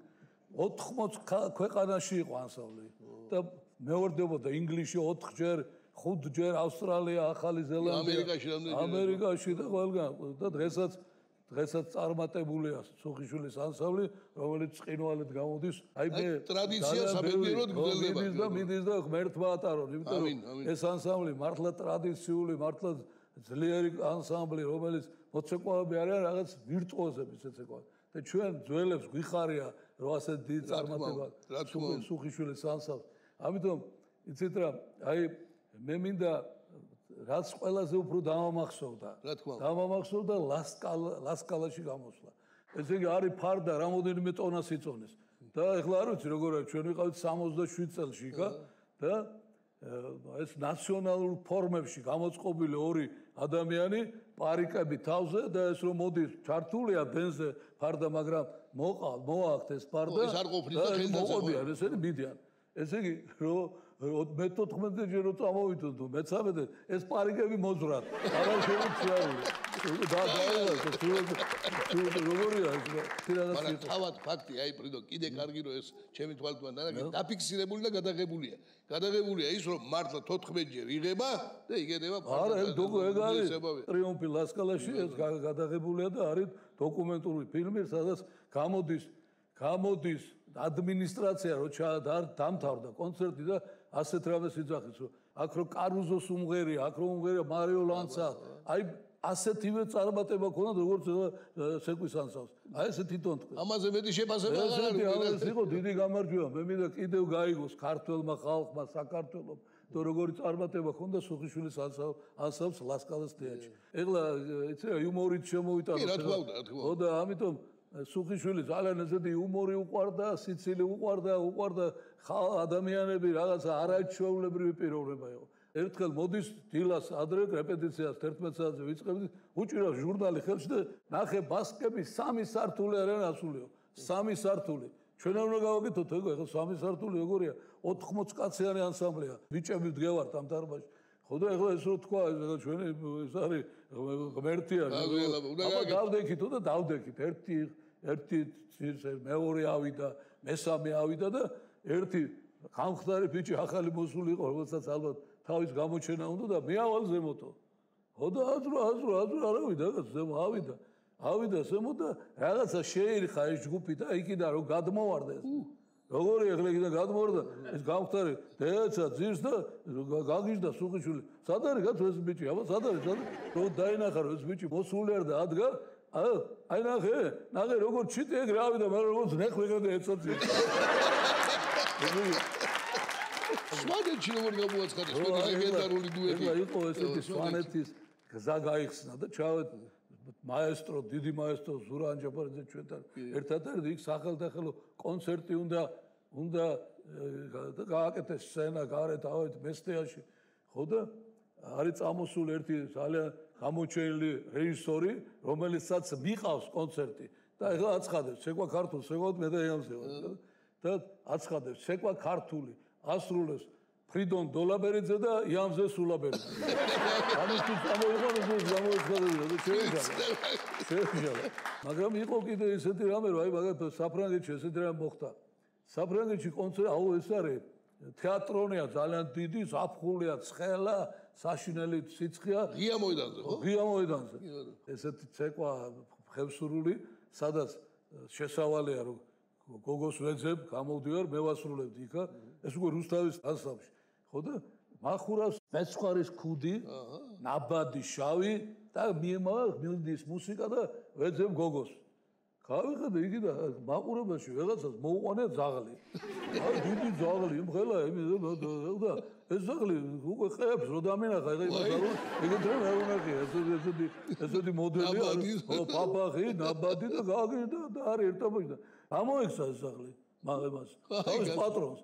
80 ქვეყანაში იყო ანსამბლი და მეორდებოდა ინგლისში 4ჯერ, 5ჯერ, ავსტრალია, ახალი ზელანდია, ამერიკაში და ყველგან და დღესაც წარმატებულია სუხიშვილის ანსამბლი, რომელიც ყინვალედ გამოდის. აი მე ტრადიცია საბედნიეროდ გრძელდება. მიდის და ღმერთმა ატარონ, იმიტომ რომ ეს ანსამბლი მართლა ტრადიციული, მართლა ძლიერი ანსამბლი, რომელიც მოცეკვავები არიან რაღაც ვირტუოზები ცეკვავები. და ჩვენ ძველებს გვიხარია, რომ ასე დიდი წარმატება სუხიშვილის ანსამბლს. ამიტომ იცით რა, აი მე მინდა რაც ყველაზე უფრო დამამახსოვდა. დამამახსოვდა ლასკალაში გამოსვლა. ესე იგი არის ფარდა რამოდენიმე ტონას იწონეს. და ეხლა არ ვიცი როგორ არის, ჩვენ ვიყავით 67 წელში იქა და ეს ნაციონალურ ფორმებში გამოწყობილი ორი ადამიანი პარიკები თავზე და ეს რომ მოდის ჩართულია დენზე ფარდა, მაგრამ მოაქვთ ეს ფარდა. ეს არ ყოფილი და ხელდაცემია, ესენი მიდიან. ესე იგი რომ მე 14 ჯერ რო წამოვიდო, მე 13 ეს პარიკები მოძრათ. არა შეუძლია. როგორია ეს მაგრამ თავად ფაქტი აი ფრიდო კიდე კარგი რომ ეს ჩემი თვალთვან დაფიქსირებული და გადაღებულია ის რომ მართლა 14-ჯერ იღება და იგედება არა ეგ არის ტრიუმფი ლასკალაში ეს გადაღებულია და არის დოკუმენტური ფილმი სადაც გამოდის ადმინისტრაცია რო დამთავრდა კონცერტი და ასეთ რამეს იძახის რომ აქ რო კარუზოს უმღერია აქ რო უმღერია მარიო ლანცა აი ასეთივე წარმატება ქონდა როგორც სეკვის ანსამბლს აი ესე თვითონ თქვენ ამაზე მეტი შეფასება არ არის ეს იყო დიდი გამარჯვება მე მინდა კიდევ გაიგოს ქართველმა ხალხმა საქართველოს და როგორი წარმატება ქონდა სუხიშვილის ანსამბლს ლასკალას თეატრში ეხლა იცი რა იუმორით შემოვიტანო კი რა თქმა უნდა ხო და ამიტომ სუხიშვილი ძალიან ესეთი იუმორი უყვარდა, სიცილი უყვარდა ადამიანები რაღაცა არაჩვეულებრივი პიროვნება იყო. ერთხელ მოდის დილას ადრე რეპეტიციას 11 საათზე ვიწყებდით, უჭირა ჟურნალი ხელში და ნახე ბასკები 3 სართული არიან ასულიო. 3 სართული. ჩვენ არ უნდა გავაკეთოთ ეგ, ეხლა 3 სართული როგორია? 80 კაციანი ანსამბლია. ბიჭები ვდგევართ ამ დარბაზში. ხო და ეხლა ეს რო თქვა ჩვენი ეს არის ღმერთია. აბა დავდექითო და დავდექით. ერთი მეორე ავიდა, მესამე ავიდა და ერთი გამხდარი ბიჭი ახალი მოსული იყო, რომელსაც ალბათ თავის გამოჩენა უნდა და მე ავალ ზემოთო. ხო და აზრო არავიდა, ზემო ავიდა ზემო და რაღაცა შეერიხა ეს ჯგუფი და იქიდან რომ გადმოვარდა ეს. როგორი ეხლა იქიდან გადმოვარდა ეს გამხდარი დეცა ძირს და გაგიჟდა სუხიშვილი. სად არის გაც ეს ბიჭი? აბა სად არის? რომ დაინახა რომ ეს ბიჭი მოსული არ და ადგა აი ნახე როგორ ჩიტი ეგრე ავიდა მაგრამ როგორც ნეხვი ეგრე ეცოცხლე სვანეთში როგორ გამოაცხადეს მე ლეგენდარული დუეტი იყო ესეთი სვანეთის გზა გაიხსნა და ჩავედ მაესტრო დიდი მაესტრო ზურან ჯაფარიძე ჩვენთან ერთად არის იქ სახელდახელო კონცერტი უნდა გააკეთეს სცენა გარეთ ავეთ მესტეაში ხო და არის წამოსული ერთი ძალიან გამოჩენილი რეჟისორი, რომელიცაც მიყავს კონცერტი და ეხლა აცხადებს, შეკვა ქართული, შეკვა მე და ეამზევა და აცხადებს, შეკვა ქართული, ასრულებს ფრიდონ დოლაბერიძე და იამზე სულაბერიძე. ამისთვის გამოიყვანეს ეს გამოიცხადებოდა და შეიძლება. მაგრამ იყო კიდე ესეთი რამე, რომ აი მაგალითად საფრანგეთში ესეთი რამე მოხდა. საფრანგეთში კონცერტი, აუ ეს არის თეატრონია ძალიან დიდი, ზაფხულია, ცხელა საშინელი სიცხეა ღია მოედანზე ხო? ღია მოედანზე. ესეთი ცეკვა ხევსურული, სადაც შესავალია რომ გოგოს ვეძებ, გამოვდივარ, მე ვასრულებდი იქა. ეს უკვე რუსთავის ანსამბლში. ხო და მახურავს მეცხვარის ქუდი, ნაბადი შავი და მილდის მუსიკა და ვეძებ გოგოს. გავიხედე იგი და მაყურებელში ვეღაცას მოუყანე ძაღლი. აი დიდი ძაღლი, იმღელა და ეს ძაღლი უკვე ყებს რო დამინახა ეხა იმას ეგეთ რა უნახია ესეთი მოდელია ხო პაპახი ნაბადი და გაგიდა და არის ერთობაში და ამოექცა ეს ძაღლი მაგებას თავის პატრონს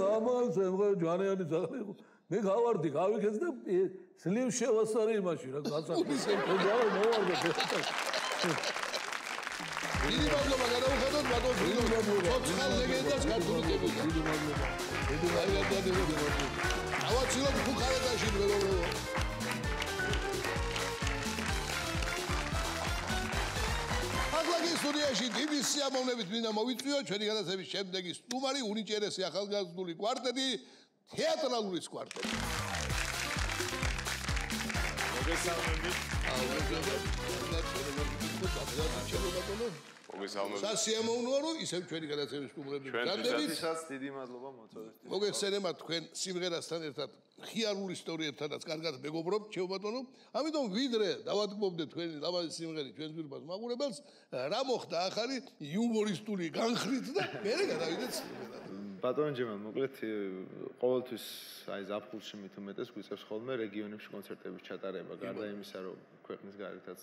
გამოიცე ჯვანიანი ძაღლი იყო მე გავარდი გავიქეც და სლივ შევასარე იმაში რა გასაკეთე ეს მოვარდა დიდი მადლობა გადავუხედოთ ბატონ ფრიდო ცოცხალ ლეგენდას ქართულიკები დიდი მადლობა დიდი მადლობა ავაცილოთ ბუქარესტში მეგობრებო ახლა სტუდიაში დიდი სიამოვნებით მინდა მოვიწვიო ჩვენი გადაცემის შემდეგი სტუმარი უნიჭერესი ახალგაზრდული კვარტეტი თეატრალური კვარტეტი მოგესალმებით სასიამოვნოა რომ ისევ ჩვენი გადაცემის სტუმრები გრანდებით ჩვენთვისაც დიდი მადლობა მოწვევით მოგეხსენებათ თქვენ სიმღერასთან ერთად ხიარული ისტორიებთანაც კარგად მეგობრობთ ჩემო ბატონო ამიტომ ვიდრე დავადგმობდეთ თქვენი ლამაზი სიმღერი ჩვენს გვირაბას მაყურებელს რა მოხდა ახალი იუმორისტული განხრით და მე გადავიდეთ ბატონო ჯემალ მოკლედ ყოველთვის აი ზაფხულში მით უმეტეს გვიწევს ხოლმე რეგიონებში კონცერტების ჩატარება გარდა იმისა რომ ქვეყნის გარეთაც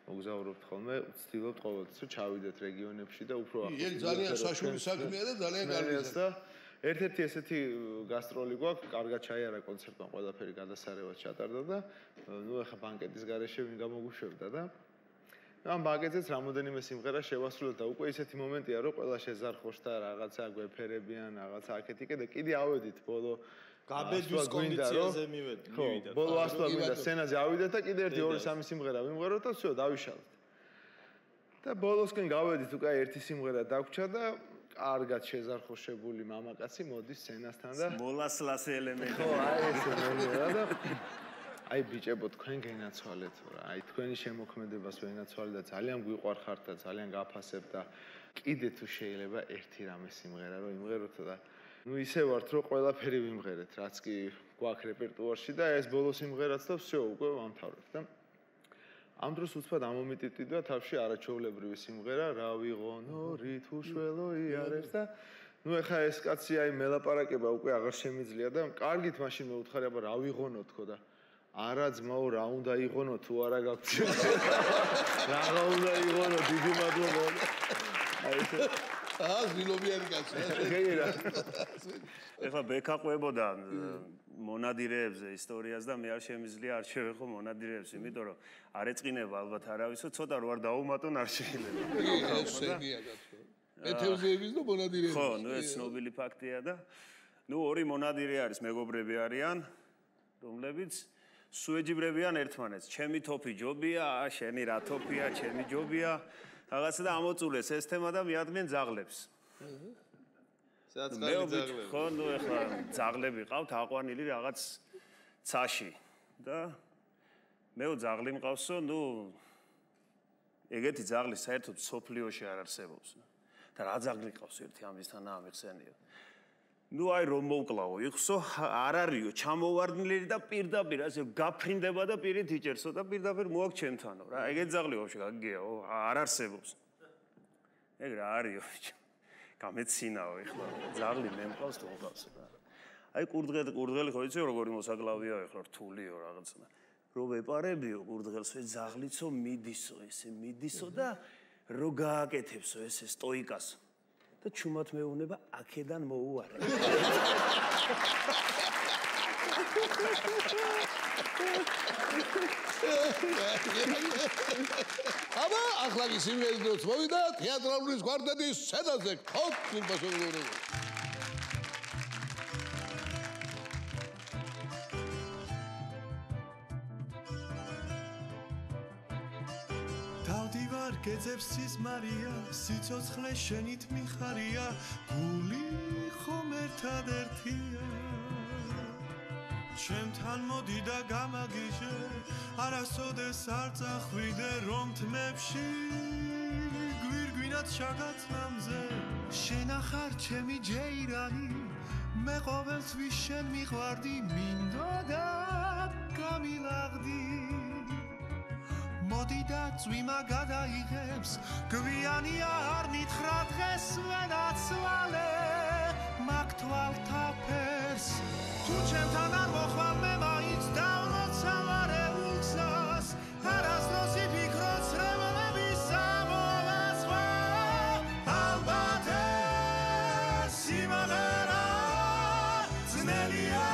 მოგზაურობთ ხოლმე, ვცდილობთ ყოველთვის რომ ჩავიდეთ რეგიონებში და უფრო ახლოს. იქ ძალიან საშუალო საქმეა და ძალიან კარგი და ერთ-ერთი ესეთი გასტროლი გვაქვს, კარგად ჩაიარა კონცერტმა, ყველაფერი გადასარევად ჩატარდა და ნუ ახლა ბანკეტის გარეშე ვინ გამოგუშვებდა და ამ ბანკეტზეც რამოდენიმე სიმღერა შევასრულეთ და უკვე ისეთი მომენტია რომ ყველა შეზარხოშ და რაღაცა გვეფერებიან, რაღაცა აქეთ-იქეთ და კიდე ავედით ბოლო გაბედვის კონდიციაზე მივიდა. ბოლო ასლა გვინდა სცენაზე ავიდეთ და კიდე 1-2-3 სიმღერა ვიმღეროთ და всё დავიშალეთ. და ბოლოსკენ გავედით უკვე ერთი სიმღერა დაგვრჩა და კარგად შეზარხოშებული მამაკაცი მოდის სცენასთან და მოლასლასე ელემენტი. ხო, აი ესე მომერა და აი ბიჭებო თქვენ გენაცვალეთ რა. აი თქვენი შემოქმედებას ვენაცვალე და ძალიან გვიყვარხართ და ძალიან გაფასებთ და კიდე თუ შეიძლება ერთი რამე სიმღერა რომ იმღეროთ და ну ისე ვართ რომ ყველაფერი ვიმღერეთ რაც კი გვაქვს რეპერტუარში და ეს ბოლო სიმღერაც და всё უკვე ვამთავრებთ და ამ დროს უცბად ამომიტიტვდა თავში არაჩვეულებრივი სიმღერა რა ვიღონო რით უშველო იარებს და ну ეხა ეს კაცი აი მელაპარაკება უკვე აღარ შემიძლია და კარგით მაშინ მეუთხარი აბა რა ვიღონო თქო და არა ძმაო რა უნდა იღონო თუ არა გაქვს რა უნდა იღონო დიდი მადლობა აი ეს ზილობიანი კაცი. ეხლა ბექაყვებოდა მონადირეებზე ისტორიას და მე არ შემიძლია არ შევეხო მონადირეებს, იმიტომ რომ არ ეწყინება ალბათ არავისო, ცოტა რო არ დაუმატონ არ შეიძლება. ეს შეგია კაცო. ეთევზეების და მონადირეების. ხო, ნუ ეს ცნობილი ფაქტია და ნუ ორი მონადირე არის, მეგობრები არიან, რომლებიც სუეჯიბრებიან ერთმანეთს. ჩემი თოფი ჯობია, შენი რა თოფია, ჩემი ჯობია. რაღაცა და ამოწულეს ეს თემა და მიადგნენ ძაღლებს. სადაც კარგი ძაღლები. ხო, ნუ ეხლა ძაღლები ყავთ აყვანილი რაღაც ცაში და მეო ძაღლი მყავსო, ნუ ეგეთი ძაღლი საერთოდ სოფლიოში არ არსებობს. და რა ძაღლი ყავს ერთი ამისთან ამიხსენიო. ნუ აი რომ მოვკლავო, იხსო არ არისო, ჩამოვარდნილი და პირდაპირ ასე გაფრინდება და პირით იჭერსო და პირდაპირ მოაქვს ჩემთანო რა. ეგეთ ძაღლი ვაფშე გაგიგეო, არ არსებობს. ეგ რა არისო ბიჭო. გამეცინაო ეხლა. ძაღლი მე მყავს თუ მყავსო რა. აი კურდღელი ხო იცი როგორი მოსაკლავია ეხლა რთულიო რაღაცა. რო ვეპარებიო კურდღელს ეს ძაღლიცო მიდისო, ესე მიდისო და რო გააკეთებსო ესე სტოიკასო. და ჩუმად მეუნება აქედან მოუარე. აბა ახლა კი სიმღერის დროც მოვიდა თეატრალური კვარტეტის სცენაზე ხოთ გულბასობრუნო. დავდივარ გეძებს სიზმარია სიცოცხლე შენით მიხარია გული ხომ ერთადერთია ჩემთან მოდი და გამაგიჟე არასოდეს არ წახვიდე რომ თმებში გვირგვინად შაგაცამზე შენ ახარ ჩემი ჯეირანი მე ყოველთვის შენ მიყვარდი მინდოდა გამილაღდი მოდი და წვიმა გადაიღებს გვიანია არ ნითხრა დღეს ვენაცვალე მაგ თვალთაფერს თუ ჩემთან არ მოხვალ მე მაინც დავროცავარე უგზას არასდროს იფიქროთ რემონები სამოვასვა ალბათ ეს სიმღერა ძნელია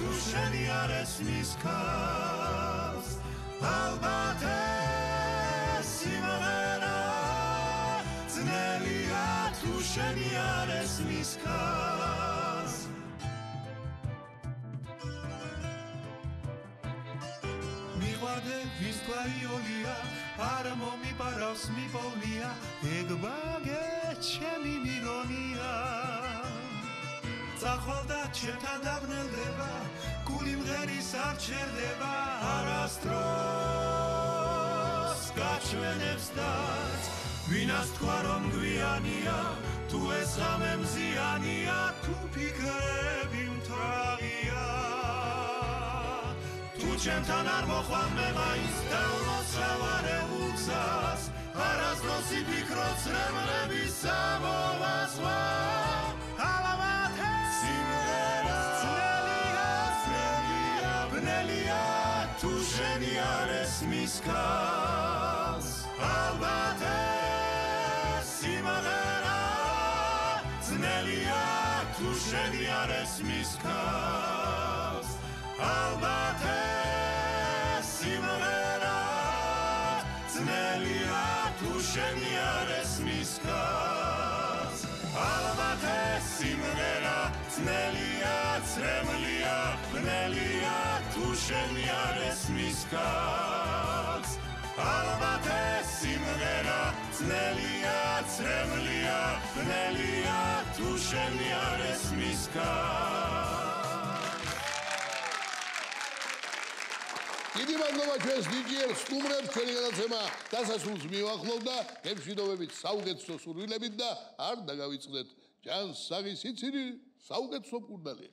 თუ შენი არ ესმის ქარს ალბათ შენი არ ესმის ქარს მიყვარდე ვის გვაიოლია არ მომიპარავს მიპოვნია ეგ ბაგე ჩემი მირონია წახვალ და ჩემთან დაბნელდება გული მღერის არ ჩერდება არასდროს გაჩვენებს დაც ვინას თქვა რომ გვიანია თუ ეს ღამე მზიანია თუ ფიქრები მთრაღია თუ ჩემთან არ მოხვალ მე მაინც დავროცავარე უგზას არასდროს იფიქროთ რემლები სამოვასვა ალბათ სიმღერა ძნელია ბნელია თუ შენი არ ესმის ქარს ალბათ თუ შენი არ ესმის ქარს ალბათ ეს სიმღერა ძნელია თუ შენი არ ესმის ქარს ალბათ სიმღერა ძნელია წრემლია ბნელია თუ შენი არ ესმის ქალს ალბათ ეს სიმღერა ძნელია წრემლია ბნელია თუ შენი არ ესმის ქალს დიდი მადლობა ჩვენს დიჯეებს სტუმრებს ჩვენი გადაცემა დასასრულს მივახლოვდა გემშვიდობებით საუკეთესო სურვილებით და არ დაგავიწყდეთ ჯანსაღი სიცილი საუკეთესო მკურნალია